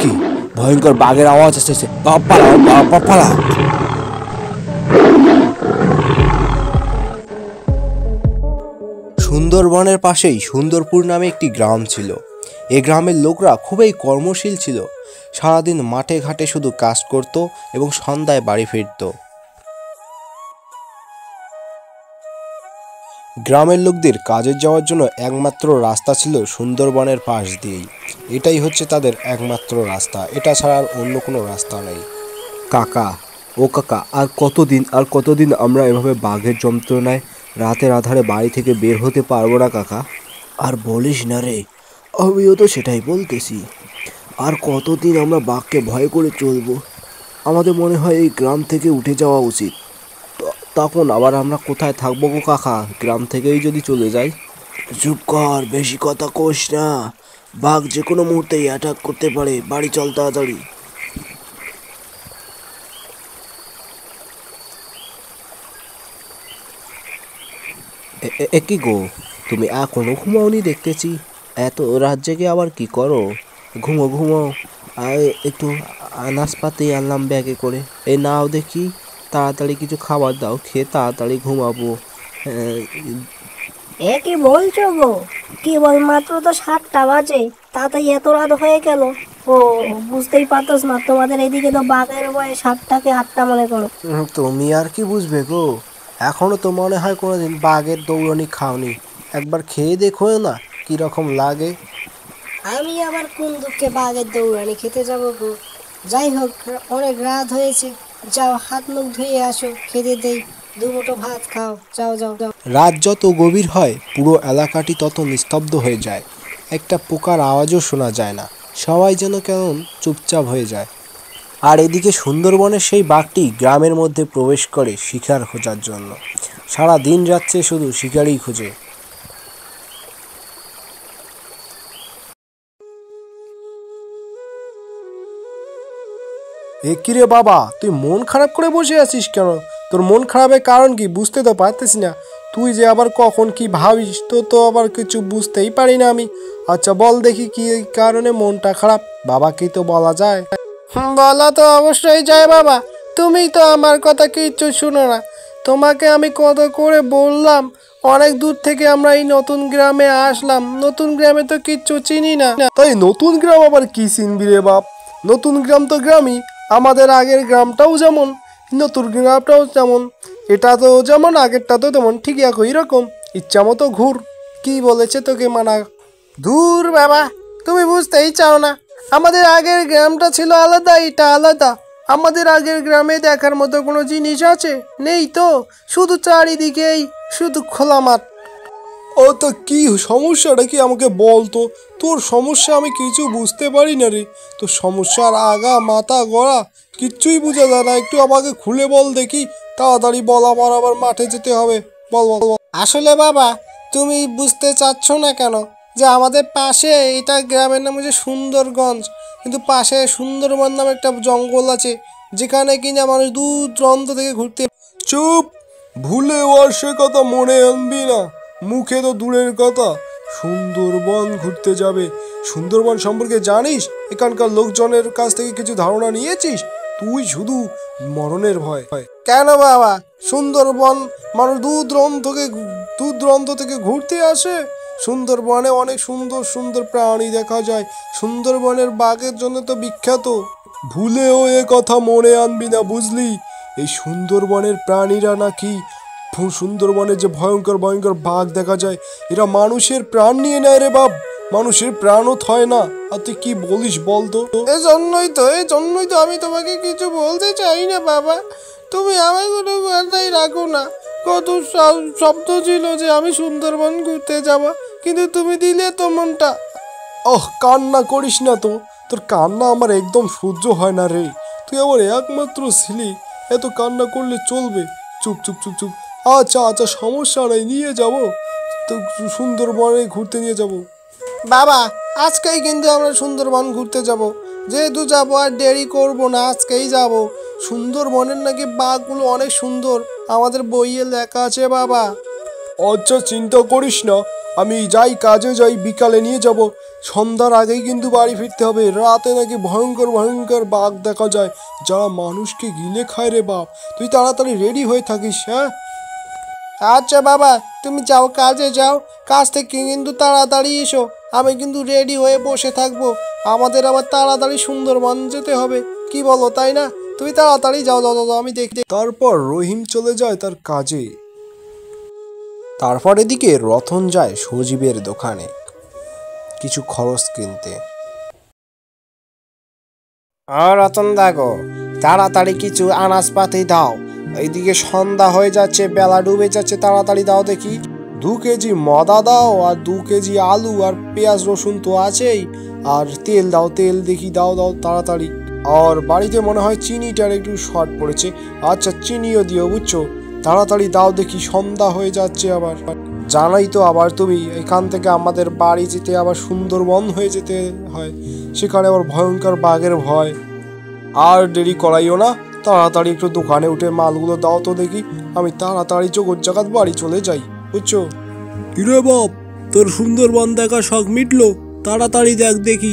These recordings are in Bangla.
কি ভয়ঙ্কর বাঘের আওয়াজ আসতেছে। পালা। সুন্দরবনের পাশেই সুন্দরপুর নামে একটি গ্রাম ছিল। এই গ্রামের লোকরা খুবই কর্মশীল ছিল। সারাদিন মাঠে ঘাটে শুধু কাজ করত এবং সন্ধ্যায় বাড়ি ফিরত। গ্রামের লোকদের কাজে যাওয়ার জন্য একমাত্র রাস্তা ছিল সুন্দরবনের পাশ দিয়েই। এটাই হচ্ছে তাদের একমাত্র রাস্তা, এটা ছাড়া আর অন্য কোনো রাস্তা নেই। কাকা, ও কাকা, আর কতদিন আমরা এভাবে বাঘের যন্ত্রণায় রাতের আধারে বাড়ি থেকে বের হতে পারবো না কাকা? আর বলিস না রে, আমিও তো সেটাই বলতেছি। আর কতদিন আমরা বাঘকে ভয় করে চলবো? আমাদের মনে হয় এই গ্রাম থেকে উঠে যাওয়া উচিত। তখন আবার আমরা কোথায় থাকবো গো কাকা, গ্রাম থেকেই যদি চলে যাই? চুপ কর, বেশি কথা কোস না। বাঘ যে কোনো মুহূর্তেই অ্যাটাক করতে পারে। বাড়ি চল তাড়াতাড়ি। কি গো, তুমি এখনো ঘুমাওনি দেখতেছি। এত রাত জেগে আবার কি করো? ঘুমো। আর একটু নাশপাতি আনলাম ব্যাগে করে, এই নাও দেখি। তাড়াতাড়ি কিছু খাবার দাও, খেয়ে তাড়াতাড়ি ঘুমাবো। এ কি বলছো গো? কেবলমাত্র তো 7টা বাজে, তাতেই এত রাত হয়ে গেল? ও, বুঝতেই পারতোস না, তোমাদের এদিকে তো বাঘের ভয়ে 7টাকে 8টা মনে করো। তুমি আর কি বুঝবে গো, এখনো তো মনে হয় কোনোদিন বাঘের দৌড়ানি খাওনি। একবার খেয়ে দেখো না কিরকম লাগে। আমি আবার কোন দুঃখে বাঘের দৌড়ানি খেতে যাবো গো? যাই হোক, অনেক রাত হয়েছে, যাও হাত মুখ ধুয়ে আসো, খেতে দেই, দুমুঠো ভাত খাও, যাও। রাত যত গভীর হয় পুরো এলাকাটি তত নিস্তব্ধ হয়ে যায়। একটা পোকার আওয়াজও শোনা যায় না। সবাই যেন কেমন চুপচাপ হয়ে যায়। আর এদিকে সুন্দরবনের সেই বাঘটি গ্রামের মধ্যে প্রবেশ করে শিকার খোঁজার জন্য। সারা দিন রাত্রে শুধু শিকারই খোঁজে। কিরে বাবা, তুই মন খারাপ করে বসে আছিস কেন? তোর মন খারাপের কারণ কি বুঝতে তো পারতেছি না। তুই যে আবার কখন কি ভাবিস তো আবার কিছু বুঝতেই পারি না আমি। আচ্ছা বল দেখি কি কারণে মনটা খারাপ, বাবাকেই তো বলা যায়। বলা তো অবশ্যই যায় বাবা, তুমি তো আমার কথা কিচ্ছু শুনো না। তোমাকে আমি কত করে বললাম, অনেক দূর থেকে আমরা এই নতুন গ্রামে আসলাম, নতুন গ্রামে তো কিচ্ছু চিনি না। তাই নতুন গ্রাম আবার কি চিনবি রে বাপ? নতুন গ্রাম তো গ্রামই, আমাদের আগের গ্রামটাও যেমন, নতুন গ্রামটাও যেমন। এটা তো যেমন, আগেরটা তো তেমন, ঠিক একই রকম। ইচ্ছা মতো ঘুর। কি বলেছে তোকে মানা? দূর বাবা, তুমি বুঝতেই চাও না। আমাদের আগের গ্রামটা ছিল আলাদা, এটা আলাদা। আমাদের আগের গ্রামে দেখার মতো কোনো জিনিস আছে? নেই তো, শুধু চারিদিকেই শুধু খোলা মাঠ। ও তো কি সমস্যাটা কি আমাকে বল তো? তোর সমস্যা আমি কিছু বুঝতে পারি না রে। তোর সমস্যার আগা মাথা গড়া কিচ্ছুই বোঝা যায় না। একটু আমাকে খুলে বল দেখি। তাড়াতাড়ি বল, আমার আবার মাঠে যেতে হবে। বল। আসলে বাবা, তুমি বুঝতে চাচ্ছ না কেন যে আমাদের পাশে, এটা গ্রামের নাম হচ্ছে সুন্দরগঞ্জ, কিন্তু পাশে সুন্দরবন নামে একটা জঙ্গল আছে, যেখানে কিনা মানুষ দূর দূরান্ত থেকে ঘুরতে। চুপ! ভুলেও আর সে কথা মনে আনবি না। মুখে তো দূরের কথা। সুন্দরবন ঘুরতে যাবে? সুন্দরবন সম্পর্কে জানিস? এখানকার লোকজনের কাছ থেকে কিছু ধারণা নিয়েছিস? তুই শুধু মরণের ভয়। কেন বাবা, সুন্দরবন মানুষ দূর দূরান্ত থেকে ঘুরতে আসে। সুন্দরবনে অনেক সুন্দর সুন্দর প্রাণী দেখা যায়। সুন্দরবনের বাঘের জন্য তো বিখ্যাত। ভুলেও এ কথা মনে আনবি না, বুঝলি? এই সুন্দরবনের প্রাণীরা নাকি, সুন্দরবনে যে ভয়ঙ্কর ভয়ঙ্কর বাঘ দেখা যায়, এরা মানুষের প্রাণ নিয়ে নেয় রে বাপ। মানুষের প্রাণও থয় না। আর তুই কি বলিস বলতো? এই জন্যই তো আমি তোমাকে কিছু বলতে চাই না বাবা। তুমি আমার কোনো কথাই রাখো না। কত শব্দ ছিল যে আমি সুন্দরবন ঘুরতে যাব, কিন্তু তুমি দিলে তো মনটা। কান্না করিস না তো। তোর কান্না আমার একদম সহ্য হয় না রে। তুই আমার একমাত্র ছিলি, এত কান্না করলে চলবে? চুপ। আচ্ছা, সমস্যা নেই, নিয়ে যাব তো, সুন্দরবনে ঘুরতে নিয়ে যাব। বাবা, আজকেই কিন্তু আমরা সুন্দরবন ঘুরতে যাব। যেহেতু যাবো আর দেরি করব না, আজকেই যাব। সুন্দরবনের নাকি বাঘগুলো অনেক সুন্দর, আমাদের বইয়ে লেখা আছে বাবা। আচ্ছা, চিন্তা করিস না, আমি কাজে যাই, বিকালে নিয়ে যাব। সন্ধ্যার আগেই কিন্তু বাড়ি ফিরতে হবে। রাতে নাকি ভয়ঙ্কর ভয়ঙ্কর বাঘ দেখা যায়, যারা মানুষকে গিলে খায় রে বাপ। তুই তাড়াতাড়ি রেডি হয়ে থাকিস, হ্যাঁ? আচ্ছা বাবা, তুমি যাও, কাজে যাও, কাজ থেকে কিন্তু তাড়াতাড়ি এসো। আমি কিন্তু রেডি হয়ে বসে থাকবো। আমাদের আবার তাড়াতাড়ি সুন্দরবন যেতে হবে, কি বলো, তাই না? তুমি তাড়াতাড়ি যাও, যাও যাও, আমি দেখতে। তারপর রহিম চলে যায় তার কাজে। তারপর এদিকে রতন যায় সজীবের দোকানে কিছু খরচ কিনতে। আর রতন দাগো, তাড়াতাড়ি কিছু আনাজপাতি দাও, এইদিকে সন্ধ্যা হয়ে যাচ্ছে, বেলা ডুবে যাচ্ছে, তাড়াতাড়ি দাও দেখি। 2 কেজি মদা দাও, আর 2 কেজি আলু, আর পেঁয়াজ রসুন তো আছেই, আর তেল দাও, তেল দেখি, দাও দাও তাড়াতাড়ি। আর বাড়িতে মনে হয় চিনিটার একটু শর্ট পড়েছে, আচ্ছা চিনিও দিও, বুঝছো? তাড়াতাড়ি দাও দেখি, সন্ধ্যা হয়ে যাচ্ছে আবার। জানাই তো আবার তুমি, এখান থেকে আমাদের বাড়ি যেতে আবার সুন্দরবন হয়ে যেতে হয়, সেখানে আবার ভয়ঙ্কর বাঘের ভয়। আর দেরি করাইও না, তাড়াতাড়ি একটু দোকানে উঠে মালগুলো দাও তো দেখি, আমি তাড়াতাড়ি জগৎ জাগাত বাড়ি চলে যাই, বুঝছো? কিরে বাপ, তোর সুন্দরবন দেখা শখ মিটলো? তাড়াতাড়ি দেখ দেখি,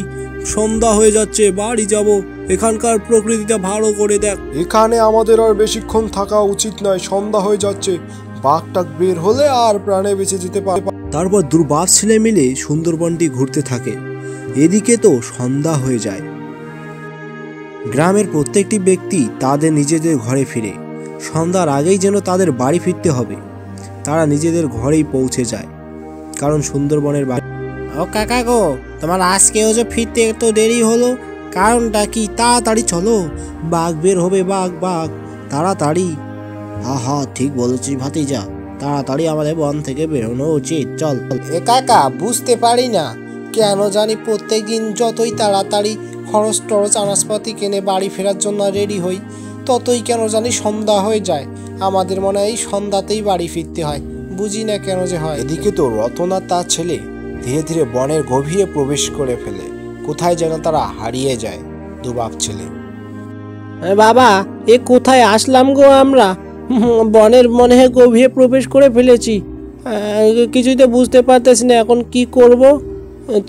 সন্ধ্যা হয়ে যাচ্ছে, বাড়ি যাব। এখানকার প্রকৃতিটা ভালো করে দেখ। এখানে আমাদের আর বেশিক্ষণ থাকা উচিত নয়, সন্ধ্যা হয়ে যাচ্ছে। বাঘটাক বের হলে আর প্রাণে বেঁচে যেতে পারে। তারপর দুর্বাপ ছেলে মিলে সুন্দরবনটি ঘুরতে থাকে। এদিকে তো সন্ধ্যা হয়ে যায়। গ্রামের প্রত্যেকটি ব্যক্তি তাদের নিজেদের ঘরে ফিরে। সন্ধ্যার আগেই যেন তাদের বাড়ি ফিরতে হবে। তারা নিজেদের ঘরেই পৌঁছে যায়, কারণ সুন্দরবনের বাড়ি। ও কাকা গো, তোমার আজকেও যে ফিরতে এত দেরি হলো, কারণটা কি? তাড়াতাড়ি চলো, বাঘ বের হবে, বাঘ বাঘ, তাড়াতাড়ি। হা ঠিক বলেছিস ভাতিজা, তাড়াতাড়ি আমাদের বন থেকে বেরোনো উচিত, চল। এ কাকা, বুঝতে পারি না কেন জানি প্রত্যেক দিন যতই তাড়াতাড়ি খরচ টরচ আনাজপাতি কিনে বাড়ি ফেরার জন্য রেডি হই, ততই কেন জানি সন্ধ্যা হয়ে যায়। আমাদের মনে হয় এই সন্ধ্যাতেই বাড়ি ফিরতে হয়, বুঝি না কেন যে হয়। এদিকে তো রতন আর তার ছেলে ধীরে ধীরে বনের গভীরে প্রবেশ করে ফেলে। কোথায় যেন তারা হারিয়ে যায়, দুবাপ ছেলে। বাবা, এ কোথায় আসলাম গো আমরা? বনের মনে হয় গভীরে প্রবেশ করে ফেলেছি। কিছুই তো বুঝতে পারতেছি না, এখন কি করব?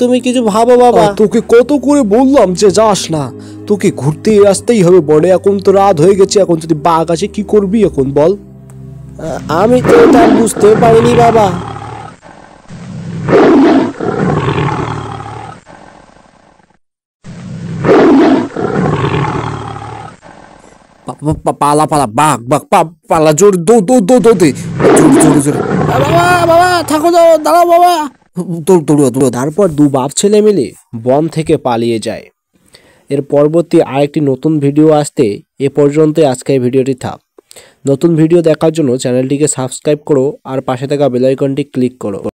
তুমি কিছু ভাবো বাবা। তোকে কত করে বললাম যে যাস না, তোকে ঘুরতে আসতেই হবে বনে। এখন তো রাত হয়ে গেছে, এখন যদি বাঘ আসে কি করবি এখন বল? আমি তো এটা বুঝতে পারিনি বাবা। পালা পালা, বাঘ বাঘ, পালা, জোর দৌড় দৌড় দৌড় দৌড়, জোরে জোরে। বাবা বাবা, থাকো, দাঁড়াও বাবা। দৌড় দৌড় দৌড়। তারপর দুবাপ ছেলে মিলে বন থেকে পালিয়ে যায়। এর পরবর্তী আরেকটি নতুন ভিডিও আসতে এ পর্যন্তই আজকের ভিডিওটি থাক। নতুন ভিডিও দেখার জন্য চ্যানেলটিকে সাবস্ক্রাইব করো আর পাশে থাকা বেল আইকনটি ক্লিক করো।